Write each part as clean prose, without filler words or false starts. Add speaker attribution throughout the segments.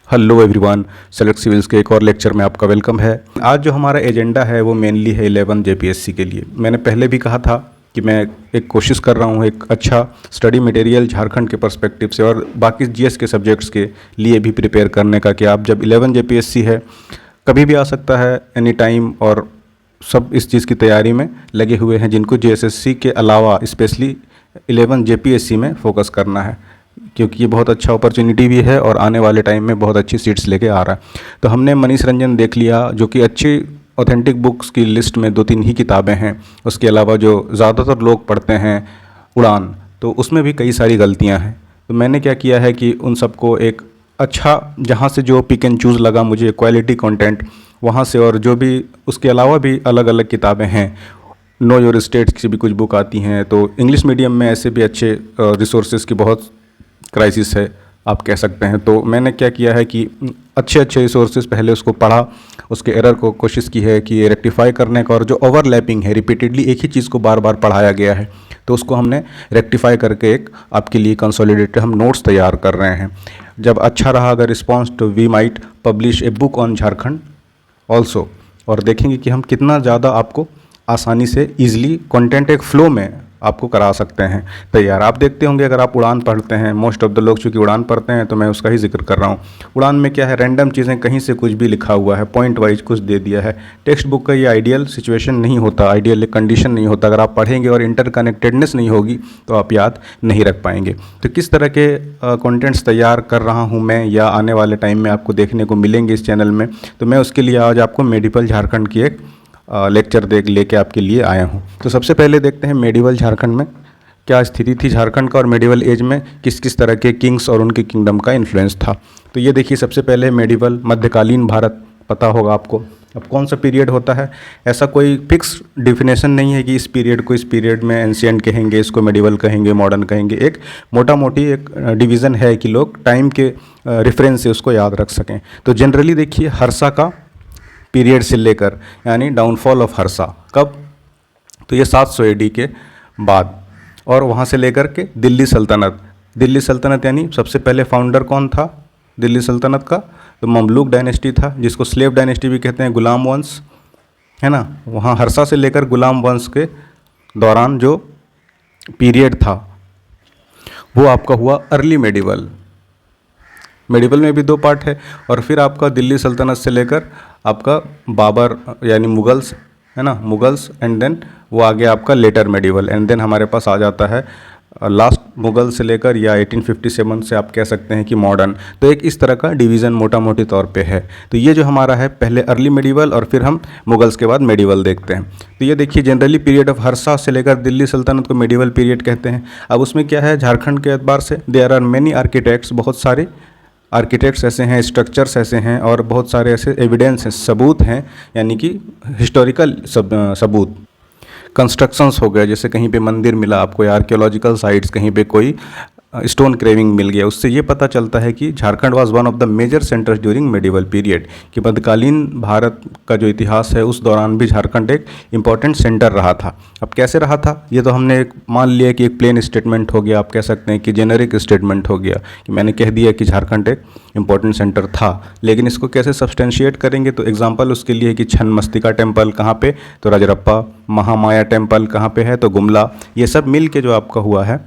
Speaker 1: Hello everyone, select civils के एक और लेक्चर में आपका वेलकम है। आज जो हमारा एजेंडा है वो मेनली है 11 जेपीएससी के लिए। मैंने पहले भी कहा था कि मैं एक कोशिश कर रहा हूँ एक अच्छा स्टडी मटेरियल झारखंड के पर्सपेक्टिव से और बाकी जीएस के सब्जेक्ट्स के लिए भी प्रिपेयर करने का, कि आप जब 11 जेपीएससी है कभी भी आ सकता है, एनी टाइम, और सब इस चीज़ की तैयारी में लगे हुए हैं जिनको जेएसएससी के अलावा स्पेशली 11 जेपीएससी में फोकस करना है, क्योंकि ये बहुत अच्छा अपॉर्चुनिटी भी है और आने वाले टाइम में बहुत अच्छी सीट्स लेके आ रहा है। तो हमने मनीष रंजन देख लिया, जो कि अच्छी ऑथेंटिक बुक्स की लिस्ट में 2-3 ही किताबें हैं। उसके अलावा जो ज़्यादातर लोग पढ़ते हैं उड़ान, तो उसमें भी कई सारी गलतियां हैं। तो मैंने क्या किया है कि उन सबको एक अच्छा, जहाँ से जो पिक एंड चूज़ लगा मुझे क्वालिटी कंटेंट वहाँ से, और जो भी उसके अलावा भी अलग अलग किताबें हैं, नो योर स्टेट की भी कुछ बुक आती हैं। तो इंग्लिश मीडियम में ऐसे भी अच्छे रिसोर्सेज की बहुत क्राइसिस है, आप कह सकते हैं। तो मैंने क्या किया है कि अच्छे अच्छे रिसोर्सेज पहले उसको पढ़ा, उसके एरर को कोशिश की है कि रेक्टिफाई करने का, और जो ओवरलैपिंग है, रिपीटेडली एक ही चीज़ को बार बार पढ़ाया गया है, तो उसको हमने रेक्टिफाई करके एक आपके लिए कंसोलिडेटेड हम नोट्स तैयार कर रहे हैं। जब अच्छा रहा अगर रिस्पॉन्स, तो we might publish a book on Jharkhand also, और देखेंगे कि हम कितना ज़्यादा आपको आसानी से ईजिली कंटेंट एक फ़्लो में आपको करा सकते हैं तैयार। आप देखते होंगे अगर आप उड़ान पढ़ते हैं, मोस्ट ऑफ द लोग चूँकि उड़ान पढ़ते हैं तो मैं उसका ही जिक्र कर रहा हूँ। उड़ान में क्या है, रैंडम चीज़ें, कहीं से कुछ भी लिखा हुआ है, पॉइंट वाइज कुछ दे दिया है। टेक्स्ट बुक का ये आइडियल सिचुएशन नहीं होता, आइडियल कंडीशन नहीं होता। अगर आप पढ़ेंगे और इंटरकनेक्टेडनेस नहीं होगी तो आप याद नहीं रख पाएंगे। तो किस तरह के कंटेंट्स तैयार कर रहा हूँ मैं, या आने वाले टाइम में आपको देखने को मिलेंगे इस चैनल में, तो मैं उसके लिए आज आपको मेडिवल झारखंड की एक लेक्चर लेके आपके लिए आया हूँ। तो सबसे पहले देखते हैं मेडिवल झारखंड में क्या स्थिति थी झारखंड का, और मेडिवल एज में किस किस तरह के किंग्स और उनके किंगडम का इन्फ्लुएंस था। तो ये देखिए, सबसे पहले मेडिवल, मध्यकालीन भारत, पता होगा आपको। अब कौन सा पीरियड होता है, ऐसा कोई फिक्स डिफिनेशन नहीं है कि इस पीरियड को इस पीरियड में एंशिएंट कहेंगे, इसको मेडिवल कहेंगे, मॉडर्न कहेंगे। एक मोटा मोटी एक डिवीज़न है कि लोग टाइम के रेफरेंस से उसको याद रख सकें। तो जनरली देखिए, हर्षा का पीरियड से लेकर, यानी डाउनफॉल ऑफ हर्षा कब, तो ये 700 एडी के बाद, और वहाँ से लेकर के दिल्ली सल्तनत। दिल्ली सल्तनत यानी सबसे पहले फाउंडर कौन था दिल्ली सल्तनत का, तो ममलूक डायनेस्टी था, जिसको स्लेव डायनेस्टी भी कहते हैं, गुलाम वंश है ना। वहाँ हर्षा से लेकर गुलाम वंश के दौरान जो पीरियड था वो आपका हुआ अर्ली मेडिवल। मेडिवल में भी 2 पार्ट है, और फिर आपका दिल्ली सल्तनत से लेकर आपका बाबर यानी मुगल्स है ना, मुगल्स, एंड देन वो आगे आपका लेटर मेडिवल, एंड देन हमारे पास आ जाता है लास्ट मुगल से लेकर, या 1857 से आप कह सकते हैं कि मॉडर्न। तो एक इस तरह का डिवीज़न मोटा मोटी तौर पे है। तो ये जो हमारा है, पहले अर्ली मेडिवल और फिर हम मुगल्स के बाद मेडिवल देखते हैं। तो ये देखिए, जनरली पीरियड ऑफ हर्षा से लेकर दिल्ली सल्तनत को मेडिवल पीरियड कहते हैं। अब उसमें क्या है, झारखंड के एतबार से देयर आर मेनी आर्किटेक्ट्स, बहुत सारे आर्किटेक्ट्स ऐसे हैं, स्ट्रक्चर्स ऐसे हैं, और बहुत सारे ऐसे एविडेंस हैं, सबूत हैं, यानी कि हिस्टोरिकल सबूत। कंस्ट्रक्शंस हो गए, जैसे कहीं पे मंदिर मिला आपको, या आर्कियोलॉजिकल साइट्स, कहीं पे कोई स्टोन क्रेविंग मिल गया, उससे ये पता चलता है कि Jharkhand was one of the major centers during medieval period, कि मध्यकालीन भारत का जो इतिहास है उस दौरान भी झारखंड एक इम्पॉर्टेंट सेंटर रहा था। अब कैसे रहा था, ये तो हमने एक मान लिया कि एक प्लेन स्टेटमेंट हो गया, आप कह सकते हैं कि जेनेरिक स्टेटमेंट हो गया, कि मैंने कह दिया कि झारखंड एक इम्पॉर्टेंट सेंटर था। लेकिन इसको कैसे सब्सटेंशिएट करेंगे, तो एग्जाम्पल उसके लिए कि छन्नमस्तिका टेम्पल कहाँ पे, तो रजरप्पा। महामाया टेम्पल कहाँ पे है, तो गुमला। ये सब मिल के जो आपका हुआ है,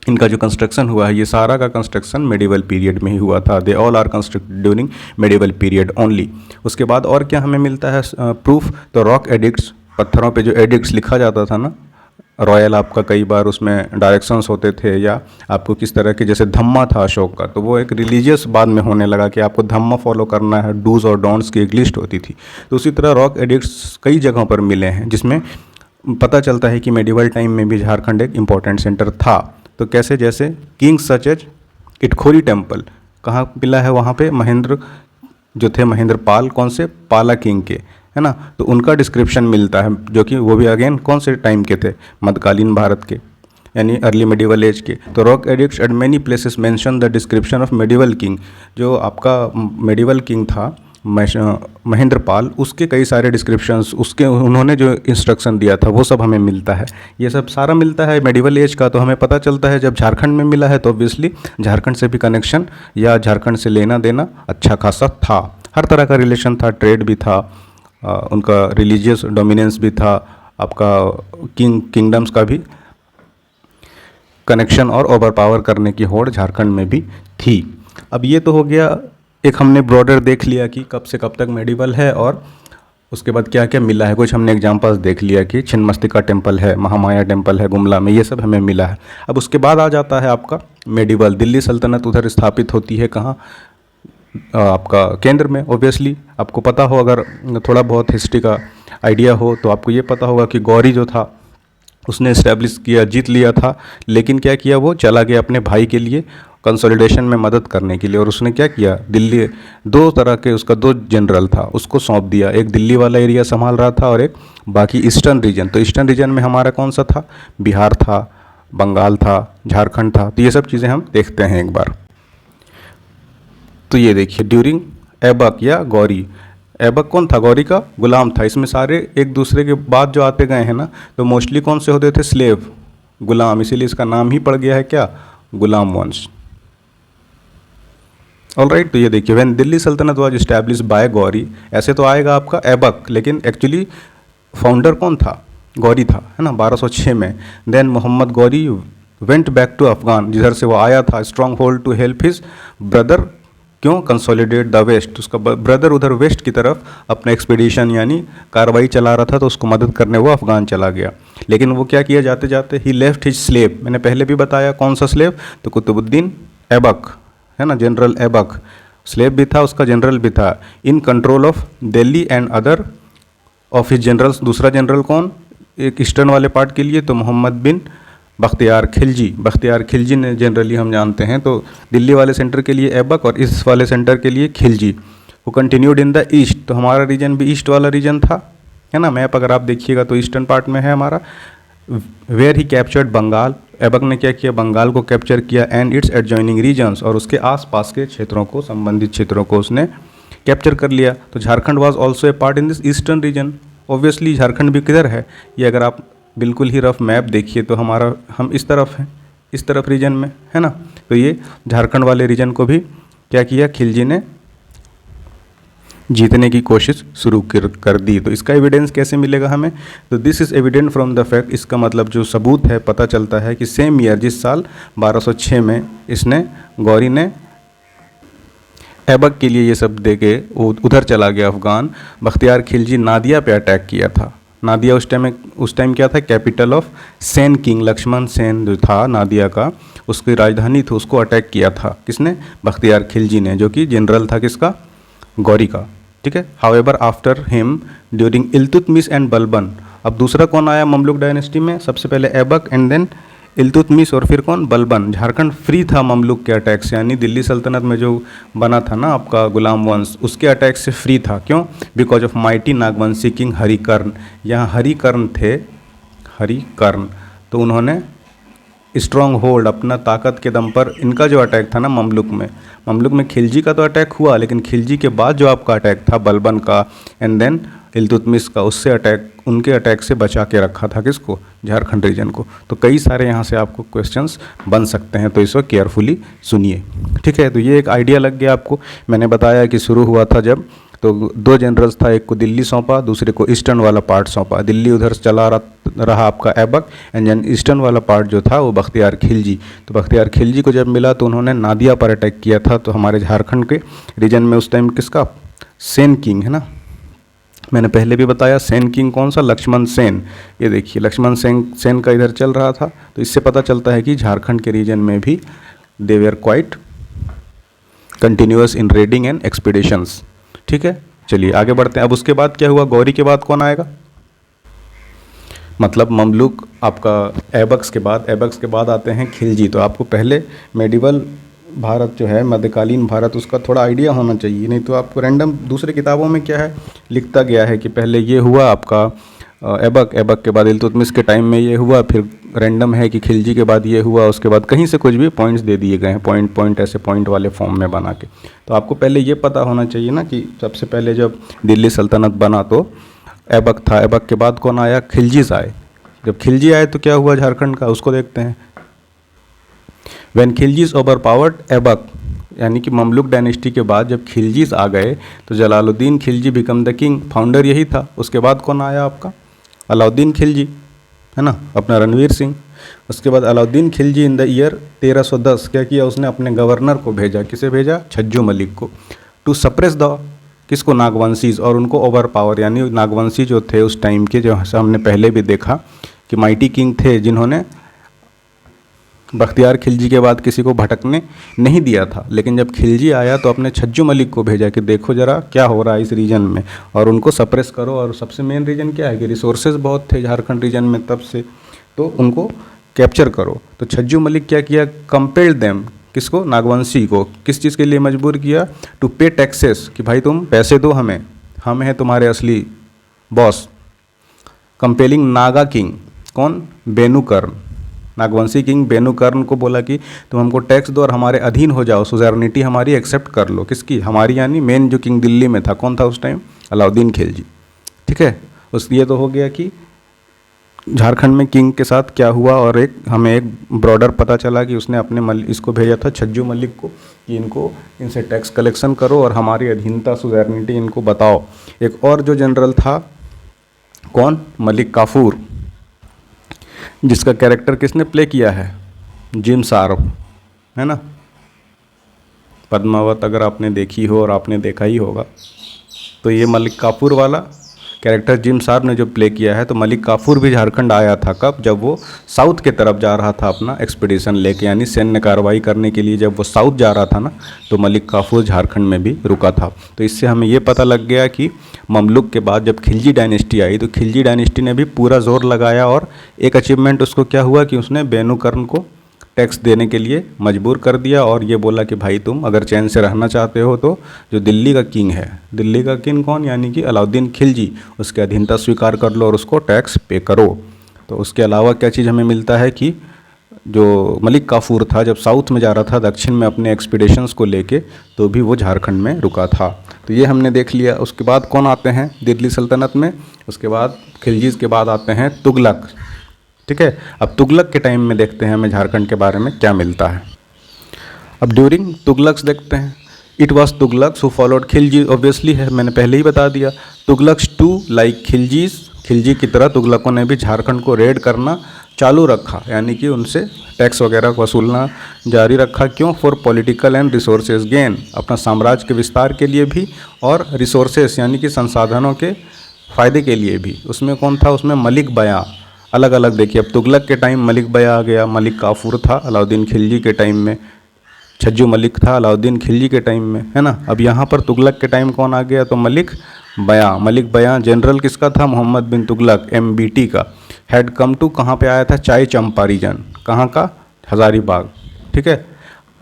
Speaker 1: इनका जो कंस्ट्रक्शन हुआ है, ये सारा का कंस्ट्रक्शन मेडिवल पीरियड में ही हुआ था। They all are constructed during medieval period only. उसके बाद और क्या हमें मिलता है प्रूफ, तो रॉक एडिक्ट्स, पत्थरों पे जो एडिक्ट्स लिखा जाता था ना, रॉयल आपका कई बार उसमें डायरेक्शंस होते थे, या आपको किस तरह के, जैसे धम्मा था अशोक का, तो वो एक रिलीजियस बाद में होने लगा कि आपको धम्मा फॉलो करना है, डूज और डोंट्स की एक लिस्ट होती थी। तो उसी तरह रॉक एडिक्ट्स कई जगहों पर मिले हैं, जिसमें पता चलता है कि मेडिवल टाइम में भी झारखंड एक इम्पॉर्टेंट सेंटर था। तो कैसे, जैसे kings such as Itkhori temple कहाँ मिला है, वहाँ पे महेंद्र जो थे, महेंद्र पाल, कौन से, पाला किंग के, है ना। तो उनका डिस्क्रिप्शन मिलता है, जो कि वो भी अगेन कौन से टाइम के थे, मध्यकालीन भारत के, यानी अर्ली मेडिवल एज के। तो rock addicts eight many places mention the description of medieval king, जो आपका मेडिवल किंग था महेंद्रपाल, उसके कई सारे डिस्क्रिप्शंस, उसके उन्होंने जो इंस्ट्रक्शन दिया था वो सब हमें मिलता है। ये सब सारा मिलता है मेडिवल एज का। तो हमें पता चलता है जब झारखंड में मिला है तो ऑब्वियसली झारखंड से भी कनेक्शन या झारखंड से लेना देना अच्छा खासा था। हर तरह का रिलेशन था, ट्रेड भी था, उनका रिलीजियस डोमिनेंस भी था, आपका किंगडम्स का भी कनेक्शन और ओवर पावर करने की होड़ झारखंड में भी थी। अब ये तो हो गया, एक हमने ब्रॉडर देख लिया कि कब से कब तक मेडिवल है और उसके बाद क्या क्या मिला है। कुछ हमने एग्जांपल्स देख लिया कि छिन्नमस्तिका टेम्पल है, महामाया टेम्पल है गुमला में, ये सब हमें मिला है। अब उसके बाद आ जाता है आपका मेडिवल। दिल्ली सल्तनत उधर स्थापित होती है कहाँ, आपका केंद्र में। ऑब्वियसली आपको पता हो, अगर थोड़ा बहुत हिस्ट्री का आइडिया हो तो आपको ये पता होगा कि गौरी जो था उसने इस्टेब्लिश किया, जीत लिया था, लेकिन क्या किया, वो चला गया अपने भाई के लिए कंसोलिडेशन में मदद करने के लिए। और उसने क्या किया, दिल्ली, दो तरह के उसका दो जनरल था, उसको सौंप दिया। एक दिल्ली वाला एरिया संभाल रहा था और एक बाकी ईस्टर्न रीजन। तो ईस्टर्न रीजन में हमारा कौन सा था, बिहार था, बंगाल था, झारखंड था। तो ये सब चीज़ें हम देखते हैं एक बार। तो ये देखिए, ड्यूरिंग ऐबक या गौरी, ऐबक कौन था, गौरी का गुलाम था। इसमें सारे एक दूसरे के बाद जो आते गए हैं ना, तो मोस्टली कौन से होते थे, स्लेव, गुलाम, इसीलिए इसका नाम ही पड़ गया है क्या, गुलाम वंश। ऑलराइट। तो ये देखिए, व्हेन दिल्ली सल्तनत वाज इस्टेब्लिश बाय गौरी, ऐसे तो आएगा आपका ऐबक, लेकिन एक्चुअली फाउंडर कौन था, गौरी था, है ना, 1206 में। Then Mohammad Ghori went back to Afghan, जिधर से वो आया था, strong hold to help his brother, क्यों, कंसोलिडेट द वेस्ट। उसका ब्रदर उधर वेस्ट की तरफ अपना एक्सपीडिशन यानी कार्रवाई चला रहा था, तो उसको मदद करने वो अफगान चला गया। लेकिन वो क्या किया, जाते जाते ही लेफ्ट हिज स्लेव, मैंने पहले भी बताया कौन सा स्लेव, तो कुतुबुद्दीन ऐबक, है ना, जनरल ऐबक, स्लेव भी था, उसका जनरल भी था, in control of Delhi and other of his generals. दूसरा जनरल कौन, एक ईस्टर्न वाले पार्ट के लिए तो मोहम्मद बिन बख्तियार खिलजी, बख्तियार खिलजी ने जनरली हम जानते हैं। तो दिल्ली वाले सेंटर के लिए ऐबक और इस वाले सेंटर के लिए खिलजी। वो कंटिन्यूड इन द ईस्ट, तो हमारा रीजन भी ईस्ट वाला रीजन था, है ना। मैप अगर आप देखिएगा तो ईस्टर्न पार्ट में है हमारा। Where he captured Bengal, Aibak ने क्या किया, बंगाल को कैप्चर किया, एंड इट्स एडजॉइनिंग रीजन्स, और उसके आसपास के क्षेत्रों को, संबंधित क्षेत्रों को उसने कैप्चर कर लिया। तो Jharkhand was also a part in this eastern region. Obviously Jharkhand भी किधर है, ये अगर आप बिल्कुल ही रफ मैप देखिए तो हमारा, हम इस तरफ हैं, इस तरफ रीजन में, है ना। तो ये झारखंड वाले रीजन को भी क्या किया, खिलजी ने जीतने की कोशिश शुरू कर दी। तो इसका एविडेंस कैसे मिलेगा हमें, तो this is evident from the fact, इसका मतलब जो सबूत है, पता चलता है कि सेम ईयर, जिस साल 1206 में इसने, गौरी ने ऐबक के लिए ये सब दे के उधर चला गया अफगान, बख्तियार खिलजी नादिया पे अटैक किया था। नादिया उस टाइम क्या था, capital of Sen king, Lakshman Sen जो था नादिया का, उसकी राजधानी थी, उसको अटैक किया था किसने, बख्तियार खिलजी ने, जो कि जनरल था किसका, गौरी का, ठीक है। However after him during Iltutmish and Balban, अब दूसरा कौन आया ममलुक डायनेस्टी में, सबसे पहले ऐबक एंड देन इल्तुतमिश और फिर कौन, बलबन। झारखंड फ्री था ममलुक के अटैक से, यानी दिल्ली सल्तनत में जो बना था ना आपका गुलाम वंश, उसके अटैक से फ्री था। क्यों, because of mighty Nagvanshi king Harikarn, यहाँ हरिकर्ण थे, हरिकर्ण, तो उन्होंने स्ट्रॉन्ग होल्ड, अपना ताकत के दम पर, इनका जो अटैक था ना ममलुक में खिलजी का तो अटैक हुआ, लेकिन खिलजी के बाद जो आपका अटैक था बलबन का एंड देन इल्तुतमिश का, उससे अटैक, उनके अटैक से बचा के रखा था किसको, झारखंड रीजन को। तो कई सारे यहाँ से आपको क्वेश्चंस बन सकते हैं, तो इसको केयरफुली सुनिए, ठीक है। तो ये एक आइडिया लग गया आपको। मैंने बताया कि शुरू हुआ था जब, तो दो जनरल्स था, एक को दिल्ली सौंपा, दूसरे को ईस्टर्न वाला पार्ट सौंपा। दिल्ली उधर चला रहा आपका ऐबक, एंड देन ईस्टर्न वाला पार्ट जो था वो बख्तियार खिलजी। तो बख्तियार खिलजी को जब मिला तो उन्होंने नादिया पर अटैक किया था। तो हमारे झारखंड के रीजन में उस टाइम किसका, सेन किंग, है ना, मैंने पहले भी बताया सेन किंग कौन सा, लक्ष्मण सेन। ये देखिए लक्ष्मण सेन का इधर चल रहा था। तो इससे पता चलता है कि झारखंड के रीजन में भी they were quite continuous in raiding and expeditions, ठीक है। चलिए आगे बढ़ते हैं। अब उसके बाद क्या हुआ, गौरी के बाद कौन आएगा, मतलब ममलुक आपका ऐबक्स के बाद आते हैं खिलजी। तो आपको पहले मेडिवल भारत जो है, मध्यकालीन भारत, उसका थोड़ा आइडिया होना चाहिए, नहीं तो आपको रैंडम दूसरे किताबों में क्या है लिखता गया है कि पहले ये हुआ आपका ऐबक के बाद इल्तुतमिश के टाइम में ये हुआ, फिर रैंडम है कि खिलजी के बाद ये हुआ, उसके बाद कहीं से कुछ भी पॉइंट्स दे दिए गए हैं, पॉइंट ऐसे पॉइंट वाले फॉर्म में बना के। तो आपको पहले ये पता होना चाहिए ना कि सबसे पहले जब दिल्ली सल्तनत बना तो ऐबक था, ऐबक के बाद कौन आया, खिलजीज आए। जब खिलजी आए तो क्या हुआ झारखंड का, उसको देखते हैं। व्हेन खिलजीज ओवर पावर्ड ऐबक, यानी कि ममलुक डायनेस्टी के बाद जब खिलजीज आ गए तो Jalaluddin Khilji become the king, founder यही था। उसके बाद कौन आया आपका, अलाउद्दीन खिलजी, है ना, अपना रणवीर सिंह। उसके बाद अलाउद्दीन खिलजी इन द ईयर 1310 क्या किया उसने, अपने गवर्नर को भेजा, किसे भेजा, छज्जू मलिक को, टू सप्रेस द, किसको, नागवंशीज, और उनको ओवर पावर, यानी नागवंशी जो थे उस टाइम के, जो हमने पहले भी देखा कि माइटी किंग थे जिन्होंने बख्तियार खिलजी के बाद किसी को भटकने नहीं दिया था। लेकिन जब खिलजी आया तो अपने छज्जू मलिक को भेजा कि देखो ज़रा क्या हो रहा है इस रीजन में, और उनको सप्रेस करो। और सबसे मेन रीज़न क्या है कि रिसोर्सेज बहुत थे झारखंड रीजन में तब से, तो उनको कैप्चर करो। तो छज्जू मलिक क्या किया, कंपेल्ड देम, किसको, नागवंशी को, किस चीज़ के लिए मजबूर किया, टू पे टैक्सेस, कि भाई तुम पैसे दो हमें, हम हैं तुम्हारे असली बॉस। कंपेलिंग नागा किंग, कौन, बेनुकर्ण, नागवंशी किंग बेनुकर्ण को बोला कि तुम हमको टैक्स दो और हमारे अधीन हो जाओ, सुज़ेरनिटी हमारी एक्सेप्ट कर लो, किसकी, हमारी, यानी मेन जो किंग दिल्ली में था कौन था उस टाइम, अलाउद्दीन खिलजी। ठीक है, ये तो हो गया कि झारखंड में किंग के साथ क्या हुआ, और एक हमें एक ब्रॉडर पता चला कि उसने अपने इसको भेजा था छज्जू मलिक को कि इनसे टैक्स कलेक्शन करो और हमारी अधीनता, सुज़ेरनिटी इनको बताओ। एक और जो जनरल था कौन, मलिक काफूर, जिसका कैरेक्टर किसने प्ले किया है, जिम शार्प, है ना। पद्मावत अगर आपने देखी हो, और आपने देखा ही होगा, तो ये मलिक काफूर वाला कैरेक्टर जिम शार्प ने जो प्ले किया है। तो मलिक काफूर भी झारखंड आया था कब, जब वो साउथ के तरफ जा रहा था अपना एक्सपीडिशन लेके, यानी सैन्य कार्रवाई करने के लिए जब वो साउथ जा रहा था ना, तो मलिक काफूर झारखंड में भी रुका था। तो इससे हमें ये पता लग गया कि ममलुक के बाद जब खिलजी डायनेस्टी आई तो खिलजी डायनेस्टी ने भी पूरा जोर लगाया, और एक अचीवमेंट उसको क्या हुआ कि उसने बेनुकर्ण को टैक्स देने के लिए मजबूर कर दिया, और ये बोला कि भाई तुम अगर चैन से रहना चाहते हो तो जो दिल्ली का किंग है, दिल्ली का किंग कौन, यानी कि अलाउद्दीन खिलजी, उसकी अधीनता स्वीकार कर लो और उसको टैक्स पे करो। तो उसके अलावा क्या चीज़ हमें मिलता है कि जो मलिक काफूर था जब साउथ में जा रहा था दक्षिण में अपने एक्सपीडिशंस को लेके, तो भी वो झारखंड में रुका था। तो ये हमने देख लिया। उसके बाद कौन आते हैं दिल्ली सल्तनत में, उसके बाद खिलजीज के बाद आते हैं तुगलक। ठीक है, अब तुगलक के टाइम में देखते हैं हमें झारखंड के बारे में क्या मिलता है। अब ड्यूरिंग तुगलक्स देखते हैं, it was Tughlaqs who followed Khilji, obviously है, मैंने पहले ही बता दिया। तुगलक्स टू लाइक खिलजीज, खिलजी की तरह तुगलकों ने भी झारखंड को रेड करना चालू रखा, यानी कि उनसे टैक्स वगैरह वसूलना जारी रखा। क्यों, for political and resources gain, अपना साम्राज्य के विस्तार के लिए भी, और रिसोर्सेस यानी कि संसाधनों के फ़ायदे के लिए भी। उसमें कौन था, उसमें मलिक बयां, अलग अलग देखिए। अब तुगलक के टाइम मलिक बयां आ गया, मलिक काफूर था अलाउद्दीन खिलजी के टाइम में, छज्जू मलिक था अलाउद्दीन खिलजी के टाइम में, है ना। अब यहाँ पर तुगलक के टाइम कौन आ गया, तो मलिक बयां। मलिक बयां जनरल किसका था, मोहम्मद बिन तुगलक, MBT का। हैड कम टू, कहाँ पे आया था, चाय चंपा रीजन, कहाँ का, हज़ारीबाग। ठीक है,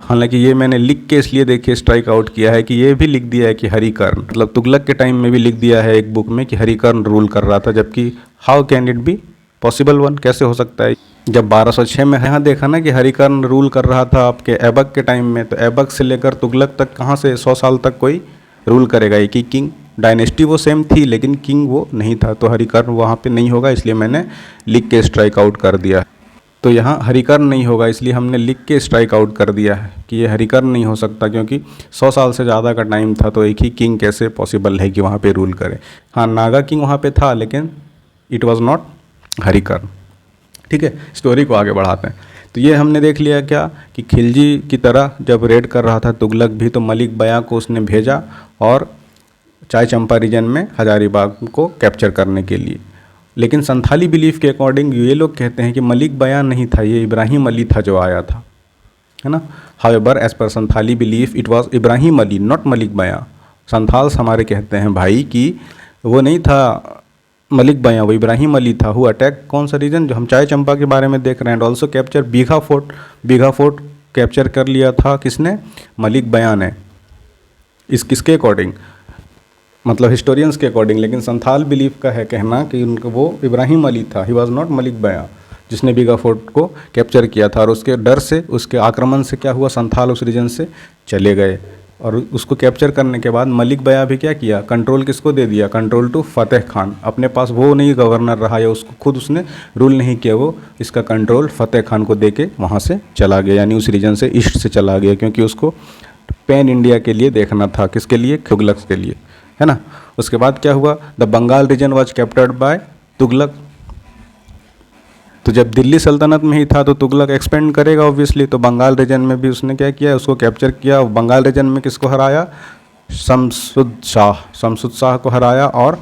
Speaker 1: हालांकि ये मैंने लिख के इसलिए देखिए स्ट्राइक आउट किया है कि ये भी लिख दिया है कि हरिकर्ण, मतलब तुगलक के टाइम में भी लिख दिया है एक बुक में कि हरिकर्ण रूल कर रहा था, जबकि how can it be possible one, कैसे हो सकता है। जब 1206 में यहाँ देखा ना कि हरिकर्ण रूल कर रहा था आपके ऐबक के टाइम में, तो ऐबक से लेकर तुगलक तक कहाँ से 100 साल तक कोई रूल करेगा, एक ही किंग। डायनेस्टी वो सेम थी लेकिन किंग वो नहीं था, तो हरिकर्ण वहाँ पे नहीं होगा, इसलिए मैंने लिख के स्ट्राइक आउट कर दिया। तो यहाँ हरिकर्ण नहीं होगा, इसलिए हमने लिख के स्ट्राइक आउट कर दिया है कि ये हरिकर्ण नहीं हो सकता, क्योंकि 100 साल से ज़्यादा का टाइम था, तो एक ही किंग कैसे पॉसिबल है कि वहाँ पे रूल करे। हाँ, नागा किंग वहाँ पे था, लेकिन इट वाज नॉट हरिकर्ण। ठीक है, स्टोरी को आगे बढ़ाते हैं। तो ये हमने देख लिया क्या कि खिलजी की तरह जब रेड कर रहा था तुगलक भी, तो मलिक बयां को उसने भेजा और चाय चंपा रीजन में हजारीबाग को कैप्चर करने के लिए। लेकिन संथाली बिलीफ के अकॉर्डिंग ये लोग कहते हैं कि मलिक बयां नहीं था, ये इब्राहिम अली था जो आया था, है ना। However as per Santhali belief it was Ibrahim Ali not Malik Baya. Santhals हमारे कहते हैं भाई कि वो नहीं था मलिक बयां, वो इब्राहिम अली था। हु अटैक, कौन सा रीजन, जो हम चाय चंपा के बारे में देख रहे हैं। And also capture bigha fort, bigha fort capture कर लिया था किसने, मलिक बयां ने। इस किसके अकॉर्डिंग, मतलब हिस्टोरियंस के अकॉर्डिंग। लेकिन संथाल बिलीफ का है कहना कि उनको वो इब्राहिम अली था, ही वॉज नॉट मलिक बया, जिसने बीगा फोर्ट को कैप्चर किया था। और उसके डर से, उसके आक्रमण से क्या हुआ, संथाल उस रीजन से चले गए। और उसको कैप्चर करने के बाद मलिक बया भी क्या किया, कंट्रोल किसको दे दिया, कंट्रोल टू फतेह खान। अपने पास वो नहीं गवर्नर रहा या उसको खुद उसने रूल नहीं किया, वो इसका कंट्रोल फतेह खान को दे के वहाँ से चला गया, यानी उस रीजन से ईस्ट से चला गया, क्योंकि उसको पैन इंडिया के लिए देखना था। किसके लिए, तुगलक के लिए, है ना। उसके बाद क्या हुआ, the Bengal region was captured by Tughlaq. तो जब दिल्ली सल्तनत में ही था तो तुगलक एक्सपेंड करेगा ऑब्वियसली, तो बंगाल रीजन में भी उसने क्या किया, उसको कैप्चर किया। बंगाल रीजन में किसको हराया, शमसुद शाह को हराया। और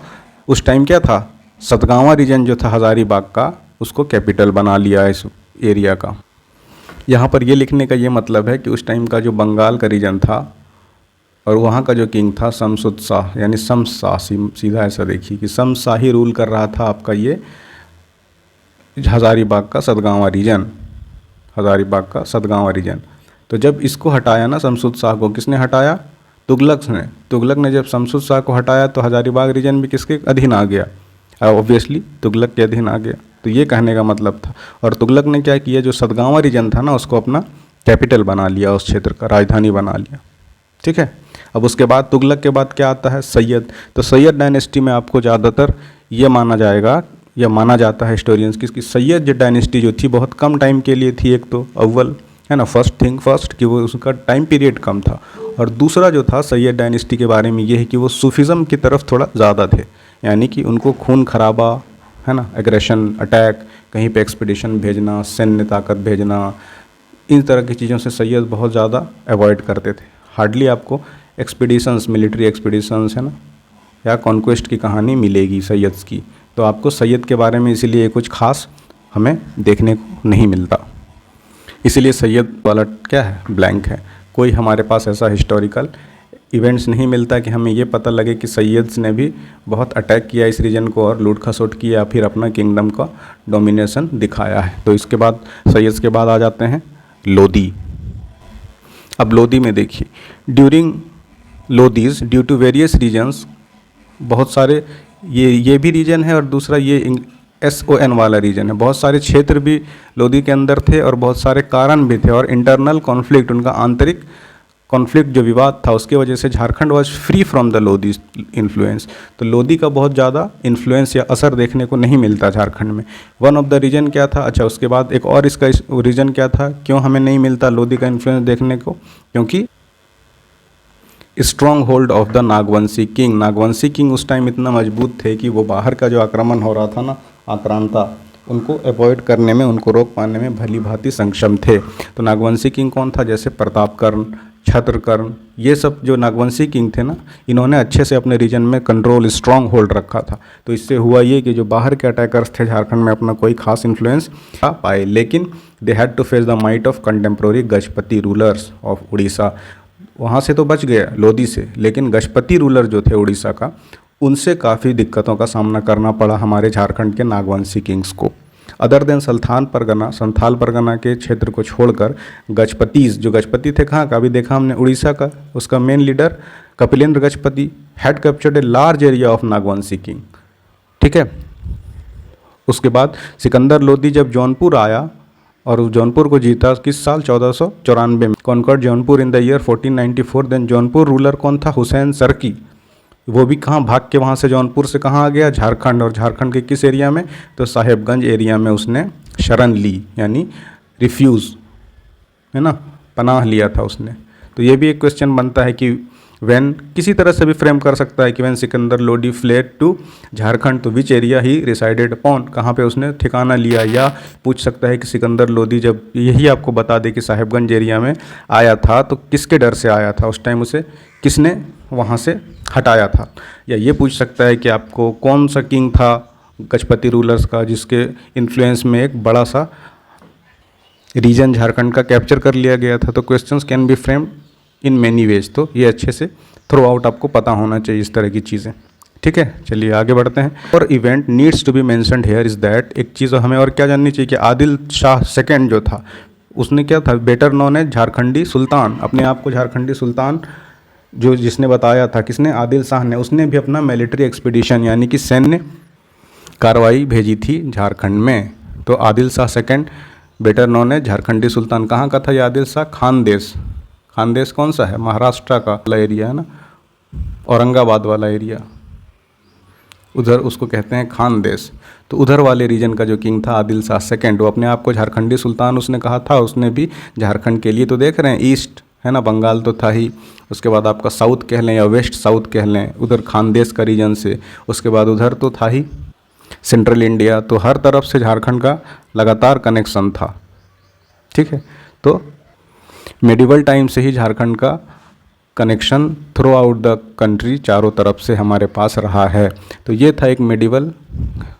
Speaker 1: उस टाइम क्या था, सतगांवा रीजन जो था हज़ारीबाग का, उसको कैपिटल बना लिया इस एरिया का। यहाँ पर ये लिखने का ये मतलब है कि उस टाइम का जो बंगाल का रीजन था और वहाँ का जो किंग था शमसुद शाह, यानी शम्स शाह, सीधा ऐसा देखिए कि शम्स शाह ही रूल कर रहा था आपका ये हज़ारीबाग का सतगांवा रीजन, हज़ारीबाग का सतगांवा रीजन। तो जब इसको हटाया ना शमसुद शाह को, किसने हटाया, तुगलक ने। तुगलक ने जब शमसुद शाह को हटाया तो हज़ारीबाग रीजन भी किसके अधीन आ गया, ऑब्वियसली तुगलक के अधीन आ गया। तो ये कहने का मतलब था। और तुगलक ने क्या किया, जो सतगांवा रीजन था ना उसको अपना कैपिटल बना लिया, उस क्षेत्र का राजधानी बना लिया। ठीक है। अब उसके बाद तुगलक के बाद क्या आता है, सैयद। तो सैयद डायनेस्टी में आपको ज़्यादातर ये माना जाएगा या माना जाता है हिस्टोरियंस की सैयद जो डायनेस्टी जो थी बहुत कम टाइम के लिए थी। एक तो अव्वल है ना, फर्स्ट थिंग फर्स्ट कि वो उसका टाइम पीरियड कम था। और दूसरा जो था सैयद डायनेस्टी के बारे में ये है कि वो सूफिज़म की तरफ थोड़ा ज़्यादा थे, यानी कि उनको खून खराबा, है ना, एग्रेशन, अटैक, कहीं पे एक्सपीडिशन भेजना, सैन्य ताकत भेजना, इन तरह की चीज़ों से सैयद बहुत ज़्यादा अवॉइड करते थे। हार्डली आपको एक्सपीडिशंस, मिलिट्री एक्सपीडिशंस, है ना, या कॉन्क्वेस्ट की कहानी मिलेगी सैयद्स की। तो आपको सैयद के बारे में इसीलिए कुछ खास हमें देखने को नहीं मिलता, इसीलिए सैयद वाला क्या है, ब्लैंक है। कोई हमारे पास ऐसा हिस्टोरिकल इवेंट्स नहीं मिलता कि हमें ये पता लगे कि सैयद्स ने भी बहुत अटैक किया इस रीजन को और लूट खसोट किया, फिर अपना किंगडम का डोमिनेशन दिखाया है। तो इसके बाद सैयद्स के बाद आ जाते हैं लोदी। अब लोदी में देखिए, during Lodis due to various reasons, बहुत सारे ये भी रीजन है और दूसरा ये SON वाला रीजन है। बहुत सारे क्षेत्र भी लोदी के अंदर थे और बहुत सारे कारण भी थे, और इंटरनल कॉन्फ्लिक्ट, उनका आंतरिक कॉन्फ्लिक्ट जो विवाद था उसके वजह से Jharkhand was free from the Lodi influence. तो लोदी का बहुत ज़्यादा इन्फ्लुएंस या असर देखने को नहीं मिलता झारखंड में। वन ऑफ द रीजन क्या था, अच्छा उसके बाद एक और इसका रीजन क्या था, क्यों हमें नहीं मिलता लोदी का इन्फ्लुएंस देखने को, क्योंकि strong hold of the Nagvanshi king. Nagvanshi king उस टाइम इतना मजबूत थे कि वो बाहर का जो आक्रमण हो रहा था ना, आक्रांता, उनको अवॉइड करने में, उनको रोक पाने में भली भांति सक्षम थे। तो नागवंशी किंग कौन था, जैसे प्रतापकर्ण, छत्रकर्ण, ये सब जो नागवंशी किंग थे ना, इन्होंने अच्छे से अपने रीजन में कंट्रोल, स्ट्रॉन्ग होल्ड रखा था। तो इससे हुआ ये कि जो बाहर के अटैकर्स थे झारखंड में अपना कोई खास इन्फ्लुएंस आ पाए, लेकिन they had to face the might of contemporary Gajapati rulers of Orissa. वहाँ से तो बच गया लोदी से, लेकिन गजपति रूलर जो थे उड़ीसा का, उनसे काफ़ी दिक्कतों का सामना करना पड़ा हमारे झारखंड के नागवंशी किंग्स को। अदर देन संथाल परगना के क्षेत्र को छोड़कर गजपतीज, जो गजपति थे कहाँ का, अभी देखा हमने उड़ीसा का, उसका main leader Kapilendra Gajapati had captured a large area of Nagvanshi king. ठीक है। उसके बाद सिकंदर लोदी जब जौनपुर आया और जौनपुर को जीता किस साल, 1494 में, conquered Jaunpur in the year 1494। Then Jaunpur ruler कौन था, हुसैन सरकी। वो भी कहाँ भाग के वहाँ से जौनपुर से कहाँ आ गया, झारखंड। और झारखंड के किस एरिया में, तो साहेबगंज एरिया में उसने शरण ली, यानी रिफ्यूज़, है ना, पनाह लिया था उसने। तो ये भी एक क्वेश्चन बनता है कि वैन किसी तरह से भी फ्रेम कर सकता है कि when Sikandar Lodi fled to Jharkhand तो which area he resided upon, कहाँ पे उसने ठिकाना लिया। या पूछ सकता है कि सिकंदर लोदी जब यही आपको बता दे कि साहेबगंज एरिया में आया था तो किसके डर से आया था, उस टाइम उसे किसने वहाँ से हटाया था। या ये पूछ सकता है कि आपको कौन सा किंग था गजपति रूलर्स का जिसके इन्फ्लुएंस में एक बड़ा सा रीजन झारखंड का कैप्चर कर लिया गया था। तो questions can be framed in many ways. तो ये अच्छे से थ्रू आउट आपको पता होना चाहिए इस तरह की चीज़ें। ठीक है, चलिए आगे बढ़ते हैं। और event needs to be mentioned here is that, एक चीज़ हमें और क्या जाननी चाहिए कि आदिल शाह सेकेंड जो था उसने क्या था, बेटर नॉन एज झारखंडी सुल्तान, अपने आप को झारखंडी सुल्तान जो जिसने बताया था, किसने, आदिल शाह ने, उसने भी अपना मिलिट्री एक्सपीडिशन यानी कि सैन्य कार्रवाई भेजी थी झारखंड में। तो Adil Shah second, better known है झारखंडी सुल्तान। कहाँ का था ये आदिल शाह? खानदेश। खानदेश कौन सा है? महाराष्ट्र का वाला एरिया है ना, औरंगाबाद वाला एरिया, उधर उसको कहते हैं खानदेश। तो उधर वाले रीजन का जो किंग था आदिल शाह सेकंड, वो अपने आप को झारखंडी सुल्तान उसने कहा था। उसने भी झारखंड के लिए, तो देख रहे हैं ईस्ट है ना, बंगाल तो था ही, उसके बाद आपका साउथ कह लें या वेस्ट साउथ कह लें, उधर खानदेश का रीजन से, उसके बाद उधर तो था ही सेंट्रल इंडिया। तो हर तरफ से झारखंड का लगातार कनेक्शन था। ठीक है, तो मेडिवल टाइम से ही झारखंड का connection through out the country चारों तरफ से हमारे पास रहा है। तो ये था एक मेडिवल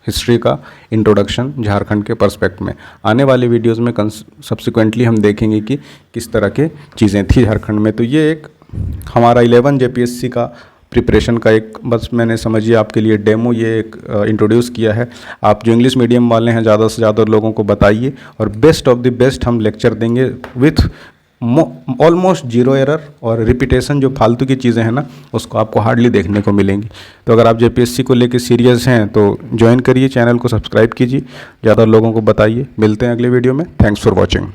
Speaker 1: हिस्ट्री का इंट्रोडक्शन झारखंड के पर्सपेक्ट में। आने वाले वीडियोस में सब्सिक्वेंटली हम देखेंगे कि किस तरह के चीज़ें थी झारखंड में। तो ये एक हमारा 11 JPSC का प्रिपरेशन का एक, बस मैंने समझिए आपके लिए डेमो ये एक इंट्रोड्यूस किया है। आप जो इंग्लिश मीडियम वाले हैं ज़्यादा से ज़्यादा लोगों को बताइए, और बेस्ट ऑफ द बेस्ट हम लेक्चर देंगे विथ ऑलमोस्ट 0 एरर, और रिपीटेशन जो फालतू की चीज़ें हैं ना उसको आपको हार्डली देखने को मिलेंगी। तो अगर आप JPSC को लेके सीरियस हैं तो ज्वाइन करिए, चैनल को सब्सक्राइब कीजिए, ज़्यादा लोगों को बताइए। मिलते हैं अगले वीडियो में। Thanks for watching.